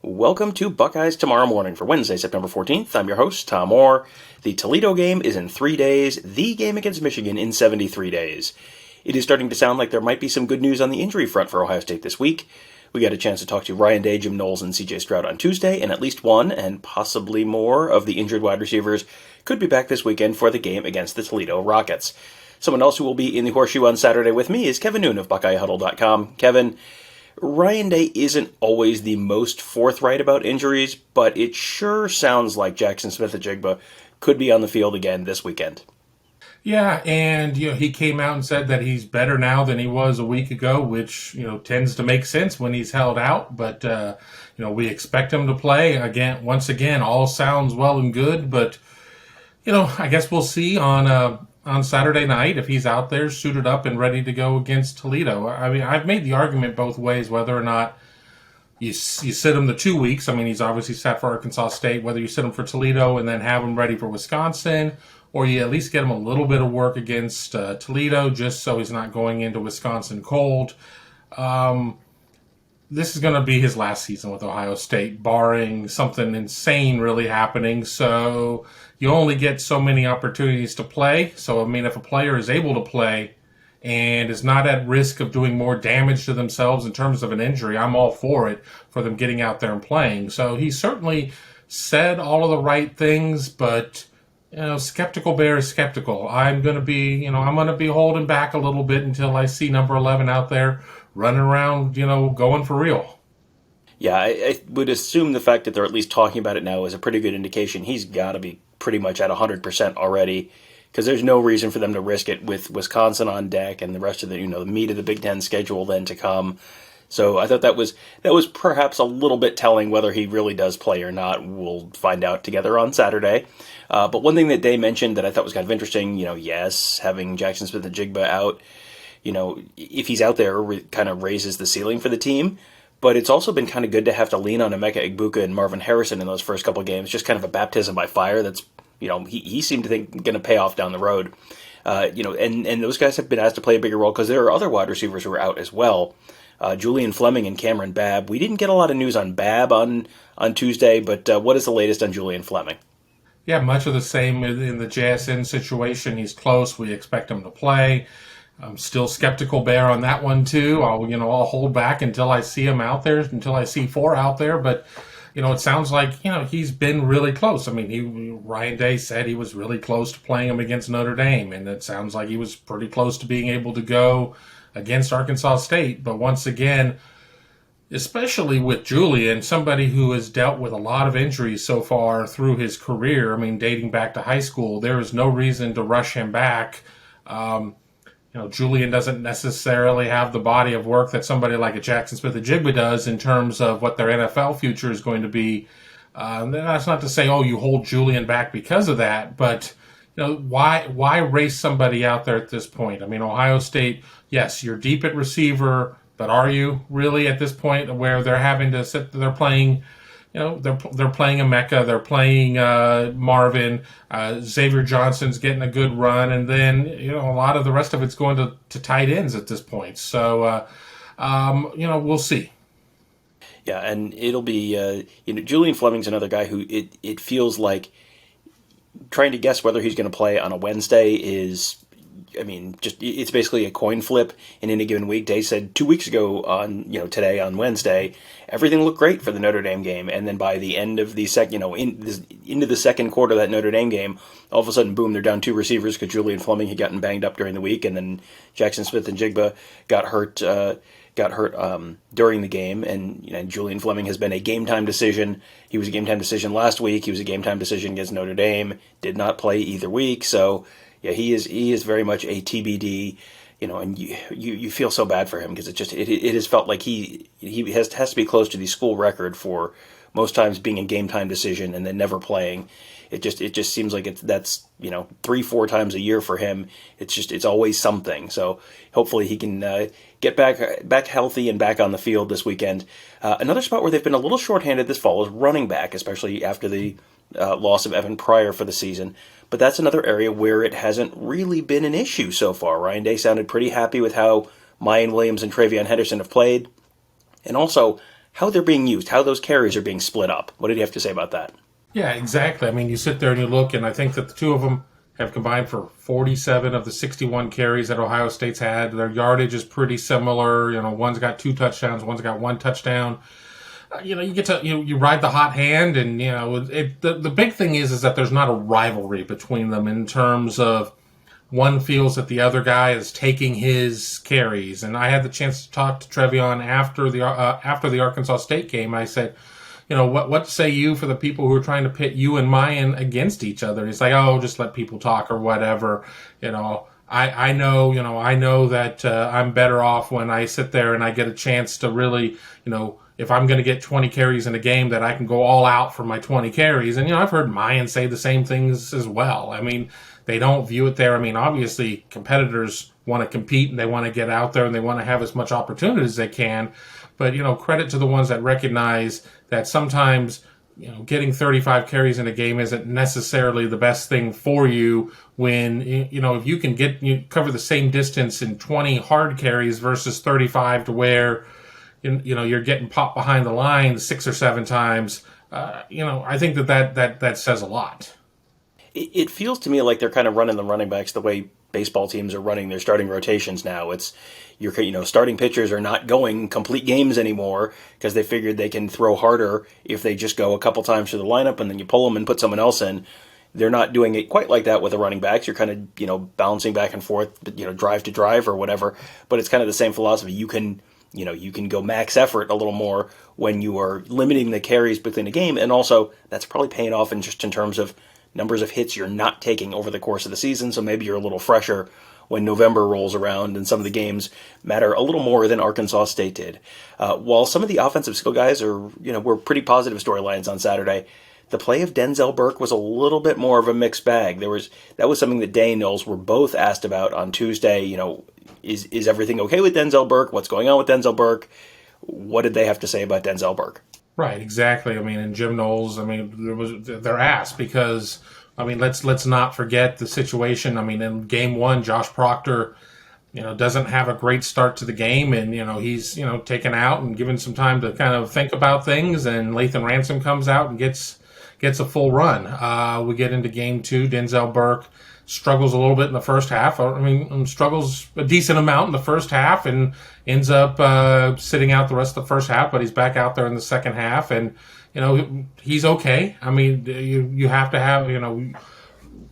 Welcome to Buckeyes Tomorrow Morning for Wednesday, September 14th. I'm your host, Tom Orr. The Toledo game is in 3 days, the game against Michigan in 73 days. It is starting to sound like there might be some good news on the injury front for Ohio State this week. We got a chance to talk to Ryan Day, Jim Knowles, and CJ Stroud on Tuesday, and at least one, and possibly more, of the injured wide receivers could be back this weekend for the game against the Toledo Rockets. Someone else who will be in the horseshoe on Saturday with me is Kevin Noon of BuckeyeHuddle.com. Kevin, Ryan Day isn't always the most forthright about injuries, but it sure sounds like Jaxon Smith-Njigba could be on the field again this weekend. Yeah, and he came out and said that he's better now than he was a week ago, which tends to make sense when he's held out. But we expect him to play again. Once again, all sounds well and good, but I guess we'll see on Saturday night if he's out there suited up and ready to go against Toledo. I mean, I've made the argument both ways, whether or not you sit him the 2 weeks. I mean, he's obviously sat for Arkansas State, whether you sit him for Toledo and then have him ready for Wisconsin, or you at least get him a little bit of work against Toledo just so he's not going into Wisconsin cold. This is going to be his last season with Ohio State, barring something insane really happening. So you only get so many opportunities to play. So, I mean, if a player is able to play and is not at risk of doing more damage to themselves in terms of an injury, I'm all for it, for them getting out there and playing. So he certainly said all of the right things, but skeptical bear is skeptical. I'm going to be holding back a little bit until I see number 11 out there running around, going for real. Yeah, I would assume the fact that they're at least talking about it now is a pretty good indication. He's got to be pretty much at 100% already, because there's no reason for them to risk it with Wisconsin on deck and the rest of the the meat of the Big Ten schedule then to come. So I thought that was perhaps a little bit telling. Whether he really does play or not, we'll find out together on Saturday. But one thing that Day mentioned that I thought was kind of interesting, yes, having Jaxon Smith-Njigba out, if he's out there, kind of raises the ceiling for the team. But it's also been kind of good to have to lean on Emeka Egbuka and Marvin Harrison in those first couple of games, just kind of a baptism by fire that's, he seemed to think going to pay off down the road. And those guys have been asked to play a bigger role because there are other wide receivers who are out as well. Julian Fleming and Cameron Babb. We didn't get a lot of news on Babb on Tuesday, but what is the latest on Julian Fleming? Yeah, much of the same in the JSN situation. He's close. We expect him to play. I'm still skeptical bear on that one too. I'll hold back until I see him out there, until I see 4 out there. But it sounds like he's been really close. I mean, Ryan Day said he was really close to playing him against Notre Dame, and it sounds like he was pretty close to being able to go against Arkansas State. But once again, especially with Julian, somebody who has dealt with a lot of injuries so far through his career, I mean, dating back to high school, there is no reason to rush him back. Julian doesn't necessarily have the body of work that somebody like a Jaxon Smith-Njigba does in terms of what their NFL future is going to be. That's not to say, you hold Julian back because of that, but why race somebody out there at this point? I mean, Ohio State, yes, you're deep at receiver, but are you really at this point where they're having to sit? They're playing. They're playing Emeka, they're playing Marvin, Xavier Johnson's getting a good run, and then a lot of the rest of it's going to tight ends at this point. So we'll see. Yeah, and it'll be Julian Fleming's another guy who it feels like trying to guess whether he's going to play on a Wednesday is. I mean, it's basically a coin flip in any given week. Day said 2 weeks ago today on Wednesday, everything looked great for the Notre Dame game, and then by the end of the second, into the second quarter of that Notre Dame game, all of a sudden, boom, they're down 2 receivers because Julian Fleming had gotten banged up during the week, and then Jaxon Smith-Njigba got hurt during the game, and Julian Fleming has been a game-time decision. He was a game-time decision last week. He was a game-time decision against Notre Dame. Did not play either week, so. Yeah, he is very much a TBD, and you feel so bad for him because it has felt like he has to be close to the school record for most times being a game time decision and then never playing. It just seems like that's 3-4 times a year for him. It's always something. So hopefully he can get back healthy and back on the field this weekend. Another spot where they've been a little shorthanded this fall is running back, especially after the loss of Evan Pryor for the season. But that's another area where it hasn't really been an issue so far. Ryan Day sounded pretty happy with how Miyan Williams and TreVeyon Henderson have played, and also how they're being used, how those carries are being split up. What did you have to say about that? Yeah, exactly. I mean, you sit there and you look, and I think that the two of them have combined for 47 of the 61 carries that Ohio State's had. Their yardage is pretty similar. One's got 2 touchdowns, one's got 1 touchdown. You get to you ride the hot hand, and the big thing is that there's not a rivalry between them in terms of one feels that the other guy is taking his carries. And I had the chance to talk to TreVeyon after the Arkansas State game. I said, what say you for the people who are trying to pit you and Miyan against each other? He's like, oh, just let people talk or whatever. I know that I'm better off when I sit there and I get a chance to really, if I'm going to get 20 carries in a game, that I can go all out for my 20 carries. And, I've heard Miyan say the same things as well. I mean, they don't view it there. I mean, obviously, competitors want to compete and they want to get out there and they want to have as much opportunity as they can. But, credit to the ones that recognize that sometimes, getting 35 carries in a game isn't necessarily the best thing for you when, if you can cover the same distance in 20 hard carries versus 35 to where, you're getting popped behind the line 6 or 7 times. I think that says a lot. It feels to me like they're kind of running the running backs the way baseball teams are running their starting rotations now. It's starting pitchers are not going complete games anymore because they figured they can throw harder if they just go a couple times through the lineup and then you pull them and put someone else in. They're not doing it quite like that with the running backs. You're kind of bouncing back and forth, drive to drive or whatever. But it's kind of the same philosophy. You can go max effort a little more when you are limiting the carries within a game, and also that's probably paying off in terms of numbers of hits you're not taking over the course of the season. So maybe you're a little fresher when November rolls around and some of the games matter a little more than Arkansas State did. While some of the offensive skill guys were pretty positive storylines on Saturday, the play of Denzel Burke was a little bit more of a mixed bag. That was something that Day and Knowles were both asked about on Tuesday. Is everything okay with Denzel Burke? What's going on with Denzel Burke? What did they have to say about Denzel Burke? Right, exactly. I mean, and Jim Knowles, they're asked because, let's not forget the situation. In game 1, Josh Proctor, doesn't have a great start to the game, and, he's, taken out and given some time to kind of think about things, and Lathan Ransom comes out and gets a full run. We get into game 2, Denzel Burke struggles a little bit in the first half. Struggles a decent amount in the first half and ends up sitting out the rest of the first half, but he's back out there in the second half, and, he's okay. You have to have,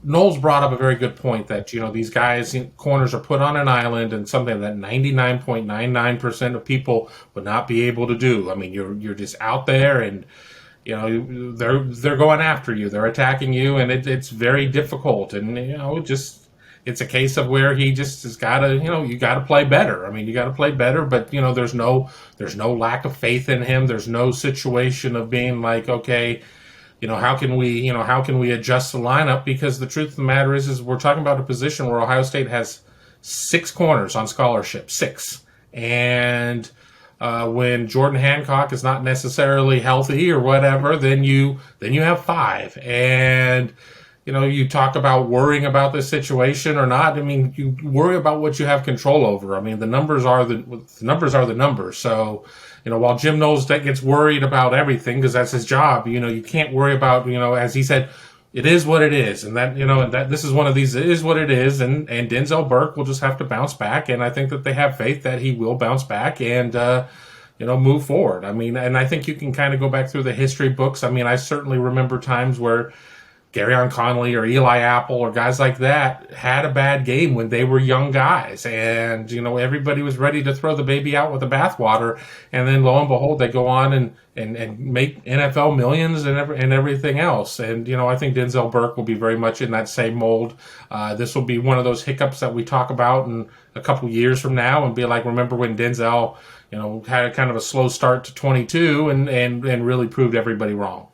Knowles brought up a very good point that, these guys, corners are put on an island and something that 99.99% of people would not be able to do. You're just out there and, they're going after you, they're attacking you, and it's very difficult. And it's a case of where he just has got to, you got to play better. You got to play better, but there's no lack of faith in him. There's no situation of being like, okay, how can we adjust the lineup? Because the truth of the matter is we're talking about a position where Ohio State has 6 corners on scholarship, 6, and when Jordan Hancock is not necessarily healthy or whatever, then you have 5. And, you talk about worrying about this situation or not. You worry about what you have control over. The numbers are the numbers. So, while Jim Knowles gets worried about everything because that's his job, you can't worry about, as he said, it is what it is, and that this is one of these. It is what it is, and Denzel Burke will just have to bounce back, and I think that they have faith that he will bounce back and move forward. And I think you can kind of go back through the history books. I certainly remember times where Garyon Conley or Eli Apple or guys like that had a bad game when they were young guys, and everybody was ready to throw the baby out with the bathwater, and then lo and behold, they go on and make NFL millions and everything else. And I think Denzel Burke will be very much in that same mold. This will be one of those hiccups that we talk about in a couple years from now and be like, remember when Denzel had a kind of a slow start to 22 and really proved everybody wrong.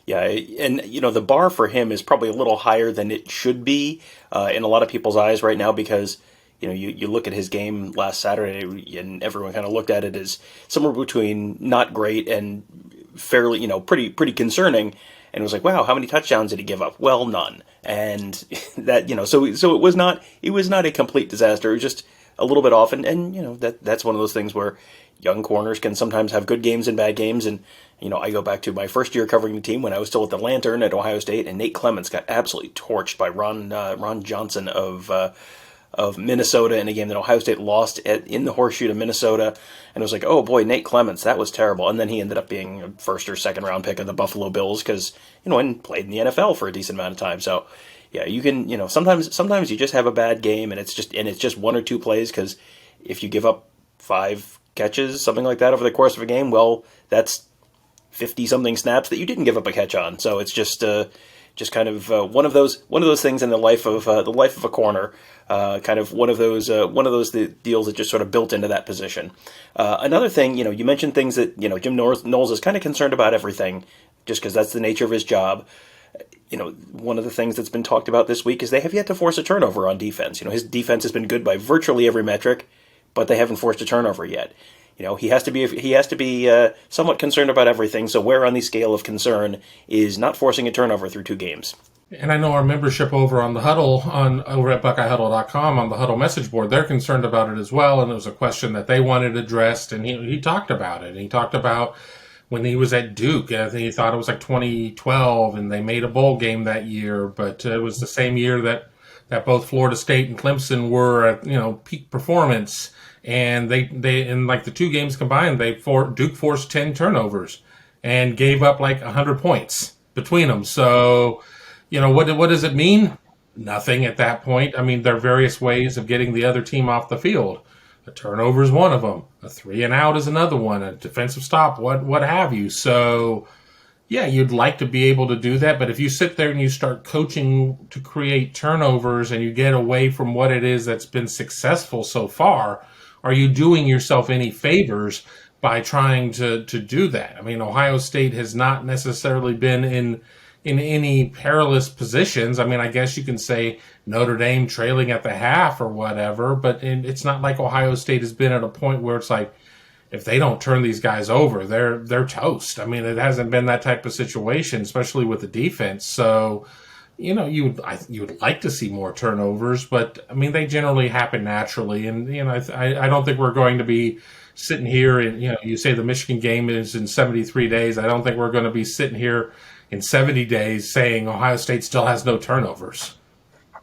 Yeah, and the bar for him is probably a little higher than it should be in a lot of people's eyes right now because you look at his game last Saturday and everyone kind of looked at it as somewhere between not great and fairly pretty concerning, and it was like, wow, how many touchdowns did he give up? Well, none. And that so it was not a complete disaster. It was just a little bit off, and that's one of those things where young corners can sometimes have good games and bad games. And, I go back to my first year covering the team when I was still at the Lantern at Ohio State, and Nate Clements got absolutely torched by Ron Johnson of Minnesota in a game that Ohio State lost in the horseshoe to Minnesota. And it was like, oh boy, Nate Clements, that was terrible. And then he ended up being a first or second round pick of the Buffalo Bills because, and played in the NFL for a decent amount of time. So, yeah, you can, sometimes you just have a bad game and it's just one or two plays, because if you give up 5 catches, something like that over the course of a game, well, that's 50-something snaps that you didn't give up a catch on. So it's just kind of one of those things in the life of a corner. Kind of one of those deals that just sort of built into that position. Another thing, you mentioned things that Jim Knowles is kind of concerned about everything, just because that's the nature of his job. One of the things that's been talked about this week is they have yet to force a turnover on defense. His defense has been good by virtually every metric, but they haven't forced a turnover yet. He has to be somewhat concerned about everything. So where on the scale of concern is not forcing a turnover through 2 games? And I know our membership over on the Huddle, over at BuckeyeHuddle.com on the Huddle message board, they're concerned about it as well. And it was a question that they wanted addressed, and he talked about it. And he talked about when he was at Duke. I think he thought it was like 2012, and they made a bowl game that year. But it was the same year that both Florida State and Clemson were at peak performance. And they in like the 2 games combined, Duke forced 10 turnovers and gave up like 100 points between them. So, what does it mean? Nothing at that point. I mean, there are various ways of getting the other team off the field. A turnover is one of them. A 3 and out is another one. A defensive stop, what have you. So, yeah, you'd like to be able to do that. But if you sit there and you start coaching to create turnovers and you get away from what it is that's been successful so far, are you doing yourself any favors by trying to do that? I mean, Ohio State has not necessarily been in any perilous positions. I mean, I guess you can say Notre Dame trailing at the half or whatever, but it's not like Ohio State has been at a point where it's like, if they don't turn these guys over, they're toast. I mean, it hasn't been that type of situation, especially with the defense. So, you would like to see more turnovers, but I mean, they generally happen naturally. And, I don't think we're going to be sitting here and, you say the Michigan game is in 73 days. I don't think we're going to be sitting here in 70 days saying Ohio State still has no turnovers.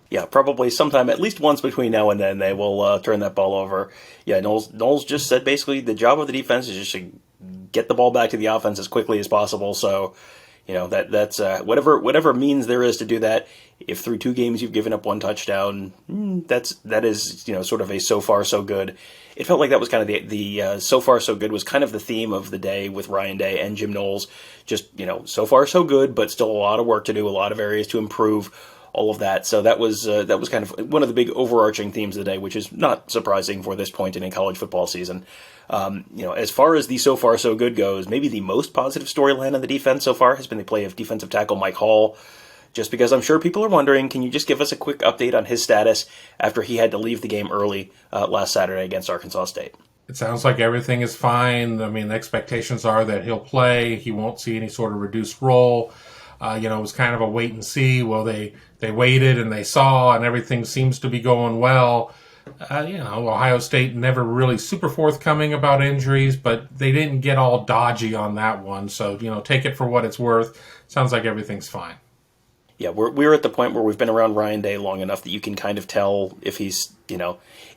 Yeah, probably sometime, at least once between now and then, they will turn that ball over. Yeah, Knowles just said basically the job of the defense is just to get the ball back to the offense as quickly as possible. So, that's whatever means there is to do that. If through 2 games you've given up 1 touchdown, that is sort of a so far so good. It felt like that was kind of the so far so good was kind of the theme of the day with Ryan Day and Jim Knowles. Just so far so good, but still a lot of work to do, a lot of areas to improve, all of that. So that was kind of one of the big overarching themes of the day, which is not surprising for this point in a college football season. As far as the so far so good goes, maybe the most positive storyline on the defense so far has been the play of defensive tackle Mike Hall. Just because I'm sure people are wondering, can you just give us a quick update on his status after he had to leave the game early last Saturday against Arkansas State? It sounds like everything is fine. I mean, the expectations are that he'll play. He won't see any sort of reduced role. It was kind of a wait and see. Well, they waited and they saw, and everything seems to be going well. Ohio State never really super forthcoming about injuries, but they didn't get all dodgy on that one. So, take it for what it's worth. Sounds like everything's fine. Yeah, we're at the point where we've been around Ryan Day long enough that you can kind of tell if he's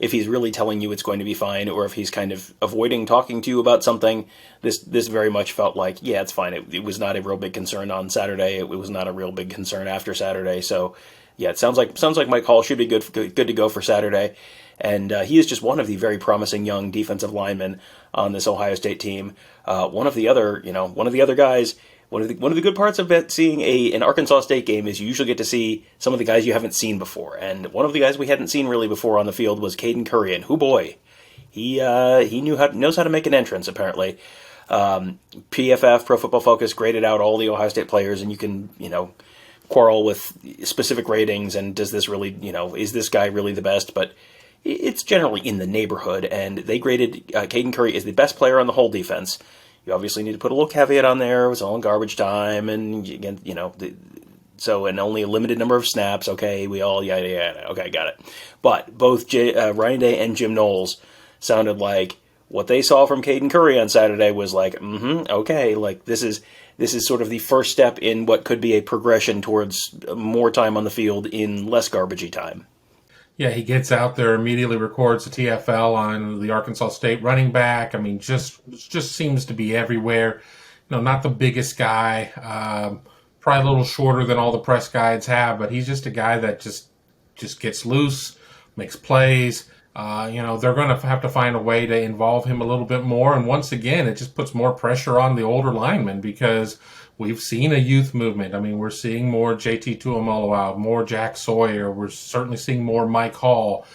really telling you it's going to be fine, or if he's kind of avoiding talking to you about something. This very much felt like, yeah, it's fine. It was not a real big concern on Saturday. It was not a real big concern after Saturday. So, yeah, it sounds like Mike Hall should be good to go for Saturday, and he is just one of the very promising young defensive linemen on this Ohio State team. One of the other guys. One of the good parts of seeing an Arkansas State game is you usually get to see some of the guys you haven't seen before. And one of the guys we hadn't seen really before on the field was Caden Curry. And boy, he knows how to make an entrance, apparently. PFF, Pro Football Focus, graded out all the Ohio State players, and you can, quarrel with specific ratings and does this really, is this guy really the best? But it's generally in the neighborhood. And they graded Caden Curry as the best player on the whole defense. You obviously need to put a little caveat on there. It was all in garbage time, and again, and only a limited number of snaps. Okay, we all yada. Okay, got it. But both Ryan Day and Jim Knowles sounded like, what they saw from Caden Curry on Saturday was like, okay, like this is sort of the first step in what could be a progression towards more time on the field in less garbagey time. Yeah, he gets out there, immediately records the TFL on the Arkansas State running back. I mean, just seems to be everywhere. Not the biggest guy, probably a little shorter than all the press guides have, but he's just a guy that just gets loose, makes plays. They're going to have to find a way to involve him a little bit more. And once again, it just puts more pressure on the older linemen because we've seen a youth movement. I mean, we're seeing more JT Tuimoloau, more Jack Sawyer. We're certainly seeing more Mike Hall.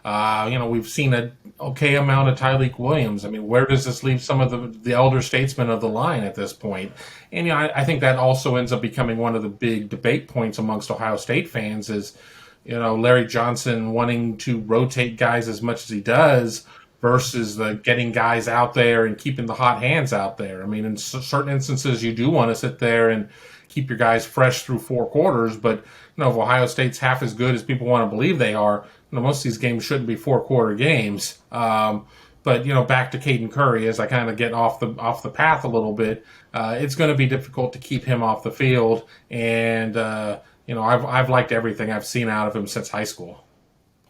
We've seen an okay amount of Tyleik Williams. I mean, where does this leave some of the elder statesmen of the line at this point? And, I think that also ends up becoming one of the big debate points amongst Ohio State fans is, Larry Johnson wanting to rotate guys as much as he does versus the getting guys out there and keeping the hot hands out there. I mean, in certain instances, you do want to sit there and keep your guys fresh through 4 quarters. But, if Ohio State's half as good as people want to believe they are, most of these games shouldn't be 4-quarter games. But, back to Caden Curry, as I kind of get off the path a little bit, it's going to be difficult to keep him off the field. And, I've liked everything I've seen out of him since high school.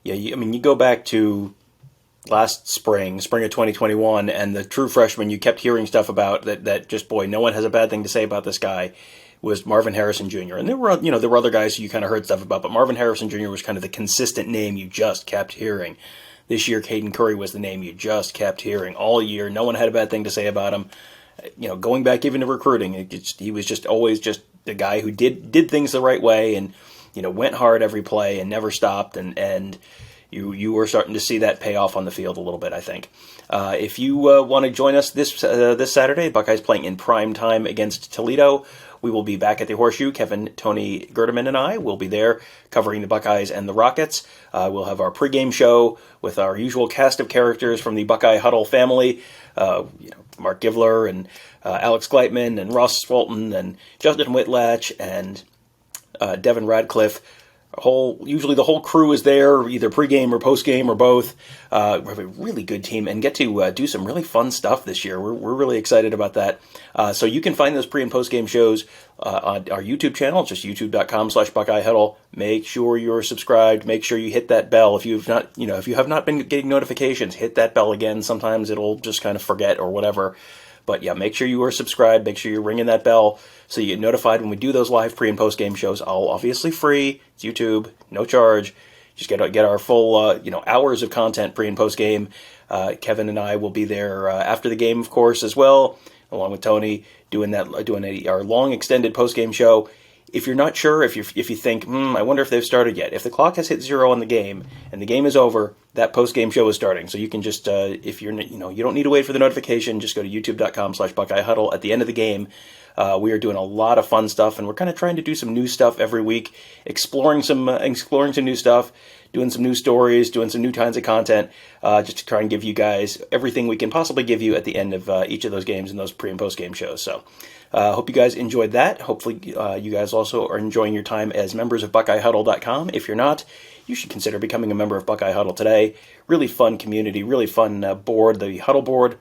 Yeah, you go back to last spring of 2021, and the true freshman you kept hearing stuff about that just, boy, no one has a bad thing to say about this guy, was Marvin Harrison Jr. And there were other guys you kind of heard stuff about, but Marvin Harrison Jr. was kind of the consistent name you just kept hearing. This year, Caden Curry was the name you just kept hearing all year. No one had a bad thing to say about him. Going back even to recruiting, he was just always just the guy who did things the right way and, went hard every play and never stopped. And you were starting to see that pay off on the field a little bit, I think. If you want to join us this Saturday, Buckeyes playing in prime time against Toledo. We will be back at the Horseshoe. Kevin, Tony Gerdeman, and I will be there covering the Buckeyes and the Rockets. We'll have our pregame show with our usual cast of characters from the Buckeye Huddle family. Mark Givler and Alex Gleitman and Ross Swalton and Justin Whitlatch and Devin Radcliffe. Usually the whole crew is there, either pregame or postgame or both. We have a really good team and get to do some really fun stuff this year. We're really excited about that. So you can find those pre and postgame shows on our YouTube channel, just youtube.com/Buckeye Huddle. Make sure you're subscribed. Make sure you hit that bell. If you have not been getting notifications, hit that bell again. Sometimes it'll just kind of forget or whatever. But yeah, make sure you are subscribed. Make sure you're ringing that bell so you get notified when we do those live pre and post game shows. All obviously free. It's YouTube, no charge. Just get our full hours of content pre and post game. Kevin and I will be there after the game, of course, as well, along with Tony doing our long extended post game show. If you're not sure, if you think, I wonder if they've started yet. If the clock has hit 0 on the game and the game is over, that post-game show is starting. So you can just, if you're, you don't need to wait for the notification. Just go to youtube.com/Buckeye Huddle at the end of the game. We are doing a lot of fun stuff, and we're kind of trying to do some new stuff every week, exploring some new stuff, doing some new stories, doing some new kinds of content, just to try and give you guys everything we can possibly give you at the end of each of those games and those pre and post game shows. So. Hope you guys enjoyed that. Hopefully you guys also are enjoying your time as members of BuckeyeHuddle.com. If you're not, you should consider becoming a member of Buckeye Huddle today. Really fun community, really fun board, the Huddle board.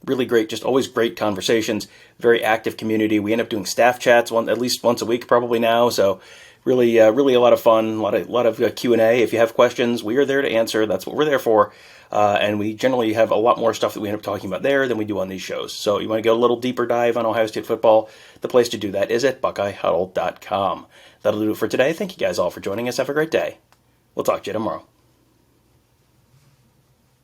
Really great, just always great conversations. Very active community. We end up doing staff chats at least once a week probably now. So really a lot of fun, a lot of Q&A. If you have questions, we are there to answer. That's what we're there for. And we generally have a lot more stuff that we end up talking about there than we do on these shows. So you want to go a little deeper dive on Ohio State football, the place to do that is at BuckeyeHuddle.com. That'll do it for today. Thank you guys all for joining us. Have a great day. We'll talk to you tomorrow.